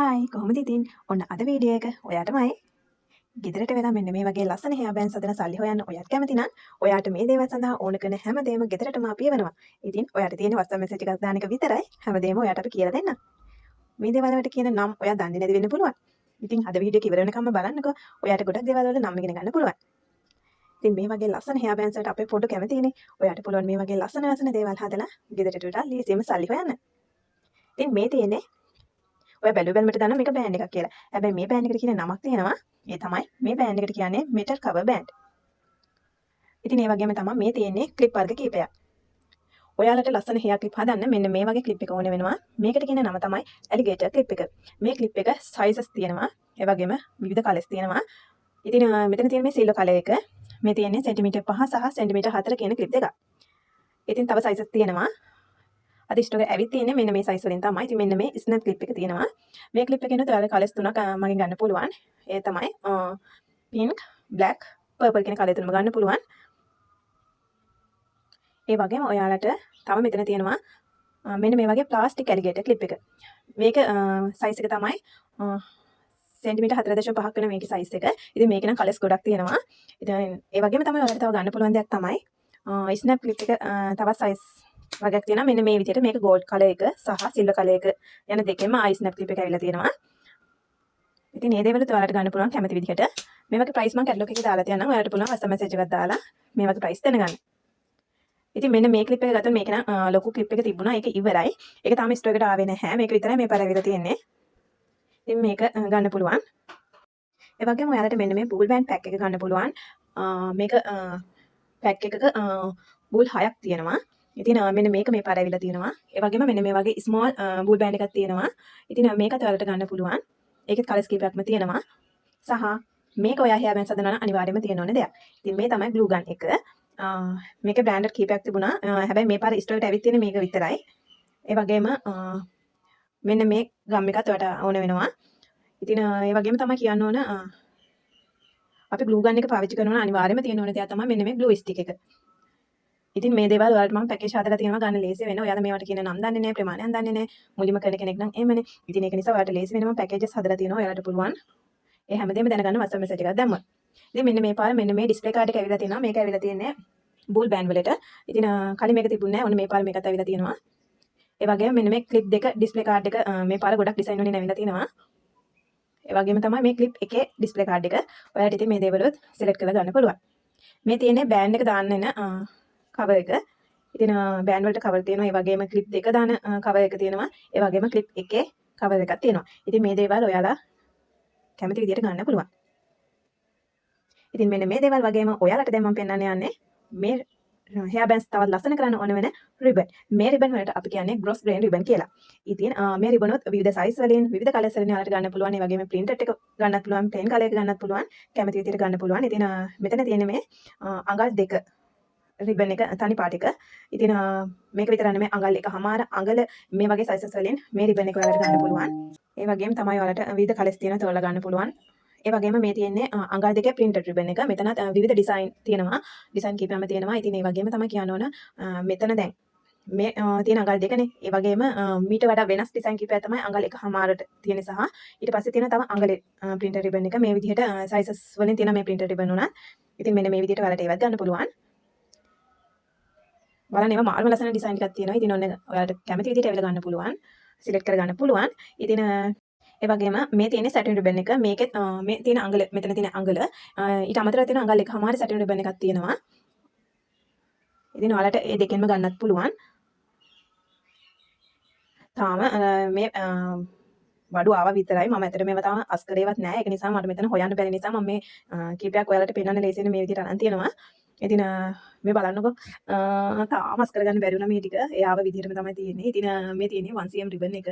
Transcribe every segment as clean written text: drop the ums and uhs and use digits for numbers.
Hi කොහොමද ඉතින් ඔන්න අද වීඩියෝ එක ඔයාටමයි ගෙදරට වෙලා මෙන්න මේ වගේ ලස්සන හෙයා බෑන්ඩ්ස් හදන සල්ලි හොයන්න ඔයත් කැමති නම් ඔයාට මේ දේවල් සඳහා ඕන කරන හැමදේම ගෙදරටම අපි එවනවා. ඉතින් ඔයාට තියෙන WhatsApp message එකක් දාන එක විතරයි. හැමදේම ඔයාට අපි කියලා දෙන්නම්. මේ දේවල් වලට කියන නම් ඔයා දන්නේ නැති වෙන්න පුළුවන්. ඉතින් අද වීඩියෝ එක ඉවර වෙනකම්ම බලන්නකෝ. ඔයාට ගොඩක් දේවල් වල නම් ඉගෙන ගන්න පුළුවන්. ඉතින් මේ වගේ ලස්සන හෙයා බෑන්ඩ්ස් වලට අපේ පොඩු කැමතිනේ. ඔයාට පුළුවන් මේ වගේ ලස්සන දේවල් හදලා ගෙදරට වඩා ලීසියෙම සල්ලි හොයන්න. ඉතින් මේ තියෙන්නේ ඔය බැලුවල්මට දන්න මේක බෑන්ඩ් එකක් කියලා. හැබැයි මේ බෑන්ඩ් එකට කියන නමක් තියෙනවා. ඒ තමයි මේ බෑන්ඩ් එකට කියන්නේ මෙටල් කවර් බෑන්ඩ්. ඉතින් ඒ වගේම තමයි මේ තියෙන්නේ ක්ලිප් වර්ග කීපයක්. ඔයාලට ලස්සන හෙයා ක්ලිප් හදන්න මෙන්න මේ වගේ ක්ලිප් එක ඕනේ වෙනවා. මේකට කියන නම තමයි ඇලිගේටර් ක්ලිප් එක. මේ ක්ලිප් එක සයිසස් තියෙනවා. ඒ වගේම විවිධ කලර්ස් තියෙනවා. ඉතින් මෙතන තියෙන මේ සිල්වර් කලර් එක මේ තියෙන්නේ සෙන්ටිමීටර් 5 සහ සෙන්ටිමීටර් 4 කියන ක්ලිප් දෙකක්. ඉතින් තව සයිසස් තියෙනවා. අද ස්ටෝක ඇවිත් තියෙන්නේ මෙන්න මේ සයිස් වලින් තමයි. ඉතින් මෙන්න මේ ස්නැප් ක්ලිප් එක තියෙනවා. මේ ක්ලිප් එකේනොත් ඔයාලා කලර්ස් තුනක් මගෙන් ගන්න පුළුවන්. ඒ තමයි පින්ක්, බ්ලැක්, පර්පල් කියන කලර් තුනම ගන්න පුළුවන්. ඒ වගේම ඔයාලට තව මෙතන තියෙනවා මෙන්න මේ වගේ ප්ලාස්ටික් ඇලිගේටර් ක්ලිප් එක. මේක සයිස් එක තමයි සෙන්ටිමීටර් 4.5ක් වෙන මේකේ සයිස් එක. ඉතින් මේක නම් කලර්ස් ගොඩක් තියෙනවා. ඉතින් ඒ වගේම තමයි ඔයාලට තව ගන්න පුළුවන් දෙයක් තමයි ස්නැප් ක්ලිප් එක තවත් සයිස් වගේක් තියෙනවා. මෙන්න මේ විදිහට මේක ගෝල්ඩ් කලර් එක සහ සිල්වර් කලර් එක යන දෙකෙන්ම ආයි ස්නැප් ක්ලිප් එක ඇවිල්ලා තියෙනවා. ඉතින් මේ දේවල් ඔයාලට ගන්න පුළුවන් කැමති විදිහට. මේ වගේ ප්‍රයිස් මම කැටලොග් එකේ දාලා තියන්නම්. ඔයාලට පුළුවන් WhatsApp message එකක් දාලා මේ වගේ ප්‍රයිස් දැනගන්න. ඉතින් මෙන්න මේ ක්ලිප් එක ගත්තොත් මේක නම් ලොකු ක්ලිප් එක තිබුණා. ඒක ඉවරයි. ඒක තාම ස්ටෝක් එකට ආවේ නැහැ. මේක විතරයි මේ පාර ඇවිල්ලා තියෙන්නේ. ඉතින් මේක ගන්න පුළුවන්. ඒ වගේම ඔයාලට මෙන්න මේ බූල් බෑන්ඩ් පැක් එක ගන්න පුළුවන්. මේක පැක් එකක බූල් 6ක් තියෙනවා. ඉතින් මෙන්න මේක මේ පාර ඇවිල්ලා තියෙනවා. ඒ වගේම මෙන්න මේ වගේ ස්මෝල් බූල් බෑන්ඩ් එකක් තියෙනවා. ඉතින් මේකත් ඔයාලට ගන්න පුළුවන්. ඒකෙත් කලර්ස් කීපයක්ම තියෙනවා. සහ මේක ඔයා හෙයා බෑන්ඩ්ස් හදනවා නම් අනිවාර්යයෙන්ම තියෙන්න ඕනේ දෙයක්. ඉතින් මේ තමයි ග්ලූ ගන් එක. මේකේ බ්‍රෑන්ඩඩ් කීපයක් තිබුණා. හැබැයි මේ පාර ස්ටෝරේට ඇවිත් තියෙන්නේ මේක විතරයි. ඒ වගේම මෙන්න මේ ගම් එකත් ඔයාලට ඕන වෙනවා. ඉතින් ඒ වගේම තමයි කියන්න ඕන අපි ග්ලූ ගන් එක පාවිච්චි කරනවා නම් අනිවාර්යයෙන්ම තියෙන්න ඕන දෙයක් තමයි මෙන්න මේ ග්ලූ ස්ටික් එක. ඉතින් මේ දේවල් ඔයාලට මම පැකේජ් හදලා තියෙනවා ගන්න ලේසි වෙන. ඔයාලා මේවට කියන නම් දන්නේ නැහැ, ප්‍රමාණයක් දන්නේ නැහැ. මුලින්ම කරන කෙනෙක් නම් එහෙමනේ. ඉතින් ඒක නිසා ඔයාලට ලේසි වෙනම පැකේජස් හදලා තියෙනවා. ඔයාලට පුළුවන් ඒ හැමදේම දැනගන්න WhatsApp message එකක් දැම්මොත්. ඉතින් මෙන්න මේ පාර මෙන්න මේ ඩිස්ප්ලේ කාඩ් එක ඇවිල්ලා තියෙනවා. මේක ඇවිල්ලා තියෙන්නේ බූල් බෑන්ඩ් වලට. ඉතින් කලින් මේක තිබුණේ නැහැ. ඔන්න මේ පාර මේකත් ඇවිල්ලා තියෙනවා. ඒ වගේම මෙන්න මේ ක්ලිප් දෙක ඩිස්ප්ලේ කාඩ් එක මේ පාර ගොඩක් ඩිසයින් වලින් ඇවිල්ලා තියෙනවා. ඒ වගේම තමයි මේ ක්ලිප් එකේ ඩිස්ප්ලේ කාඩ් එක. ඔයාලට ඉතින් මේ දේවලුත් සිලෙක්ට් කරලා ගන්න පුළුවන්. මේ තියෙන්නේ බෑන්ඩ් එක දාන්න එන කවර් එක. ඉතින් බෑන්ඩ් වලට කවර් තියෙනවා. ඒ වගේම ක්ලිප් දෙක දාන කවර් එක තියෙනවා. ඒ වගේම ක්ලිප් එකේ කවර් එකක් තියෙනවා. ඉතින් මේ දේවල් ඔයාලා කැමති විදිහට ගන්න පුළුවන්. ඉතින් මෙන්න මේ දේවල් වගේම ඔයාලට දැන් මම පෙන්වන්න යන්නේ මේ හෙයා බෑන්ඩ්ස් තවත් ලස්සන කරන්න ඕන වෙන රිබන්. මේ රිබන් වලට අපි කියන්නේ ග්‍රොස් ග්‍රේන් රිබන් කියලා. ඉතින් මේ රිබන් උත් විවිධ සයිස් වලින් විවිධ කලර්ස් වලින් ඔයාලට ගන්න පුළුවන්. ඒ වගේම printed එක ගන්නත් පුළුවන්, plain color එක ගන්නත් පුළුවන්. කැමති විදිහට ගන්න පුළුවන්. ඉතින් මෙතන තියෙන්නේ මේ අඟල් දෙක රිබන් එක තනි පාට එක. ඉතින් මේක විතර නෙමෙයි අඟල් එකමාර අඟල මේ වගේ සයිසස් වලින් මේ රිබන් එක ඔයාලට ගන්න පුළුවන්. ඒ වගේම තමයි ඔයාලට විවිධ කලර්ස් තියෙනවා තෝරලා ගන්න පුළුවන්. ඒ වගේම මේ තියෙන්නේ අඟල් දෙකේ printed ribbon එක. මෙතනත් විවිධ ඩිසයින් තියෙනවා. ඩිසයින් කීපයක්ම තියෙනවා. ඉතින් ඒ වගේම තමයි කියන්න ඕන මෙතන දැන් මේ තියෙන අඟල් දෙකනේ. ඒ වගේම මීට වඩා වෙනස් ඩිසයින් කීපයක් තමයි අඟල් එකමාරට තියෙන සහ ඊට පස්සේ තියෙන තව අඟලේ printed ribbon එක මේ විදිහට සයිසස් වලින් තියෙන මේ printed ribbon උනත්. ඉතින් මෙන්න මේ විදිහට ඔයාලට ඒවත් ගන්න පුළුවන්. බලන්න ඒවා මාර්ම ලස්සන ඩිසයින් එකක් තියෙනවා. ඉතින් ඔන්න ඔයාලට කැමති විදිහට ඇවිල්ලා ගන්න පුළුවන්. සිලෙක්ට් කර ගන්න පුළුවන්. ඉතින් ඒ වගේම මේ තියෙන සැටින් රිබන් එක මේකෙත් මේ තියෙන අඟල මෙතන තියෙන අඟල ඊට අමතරව තියෙන අඟල් එකමාර සැටින් රිබන් එකක් තියෙනවා. ඉතින් ඔයාලට මේ දෙකෙන්ම ගන්නත් පුළුවන්. තාම මේ වඩු ආවා විතරයි. මම ඇත්තට මේවා තාම අස් කරේවත් නැහැ. ඒක නිසා මට මෙතන හොයන්න බැරි නිසා මම මේ කීපයක් ඔයාලට පෙන්වන්න ලේසියෙන් මේ විදිහට අරන් තියෙනවා. ඉතින් මේ බලන්නකෝ තාම අස් කරගන්න බැරි වුණා මේ ටික. ඒ ආව විදිහටම තමයි තියෙන්නේ. ඉතින් මේ තියෙන්නේ 1cm රිබන් එක.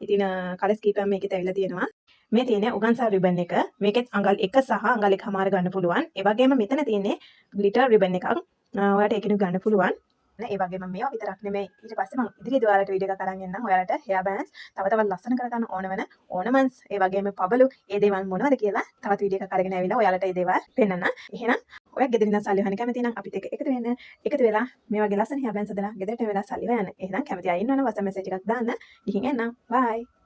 ඉතින් කලර්ස් කීපයක් මේකෙත් ඇවිල්ලා තියෙනවා. මේ තියෙන්නේ උගන්සා රිබන් එක. මේකෙත් අඟල් 1 සහ අඟල් 1මාර ගන්න පුළුවන්. ඒ වගේම මෙතන තියෙන්නේ ග්ලිටර් රිබන් එකක්. ඔයාලට ඒකිනු ගන්න පුළුවන්. ඒ වගේම මේවා විතරක් නෙමෙයි. ඊට පස්සේ මම ඉදිරියේදී ඔයාලට වීඩියෝ එකක් අරන් එන්නම්. ඔයාලට හෙයා බෑන්ඩ්ස් තව ලස්සන කරගන්න ඕන වෙන ඕනමන්ස් ඒ වගේම පබලු ඒ දේවල් මොනවද කියලා තවත් වීඩියෝ එකක් අරගෙන ආවිලා ඔයාලට ඒ දේවල් පෙන්නන්න. එහෙනම් ඔයා ගෙදර ඉඳන් සල්ලි හොයන්න කැමති නම් අපිත් එක්ක එකතු වෙන්න. එකතු වෙලා මේ වගේ ලස්සන හෙයා බෑන්ඩ්ස් හදලා ගෙදරට වෙලා සල්ලි හොයන්න. එහෙනම් කැමති අය ඉන්නවනම් WhatsApp message එකක් දාන්න. ගිහින් එන්න. bye.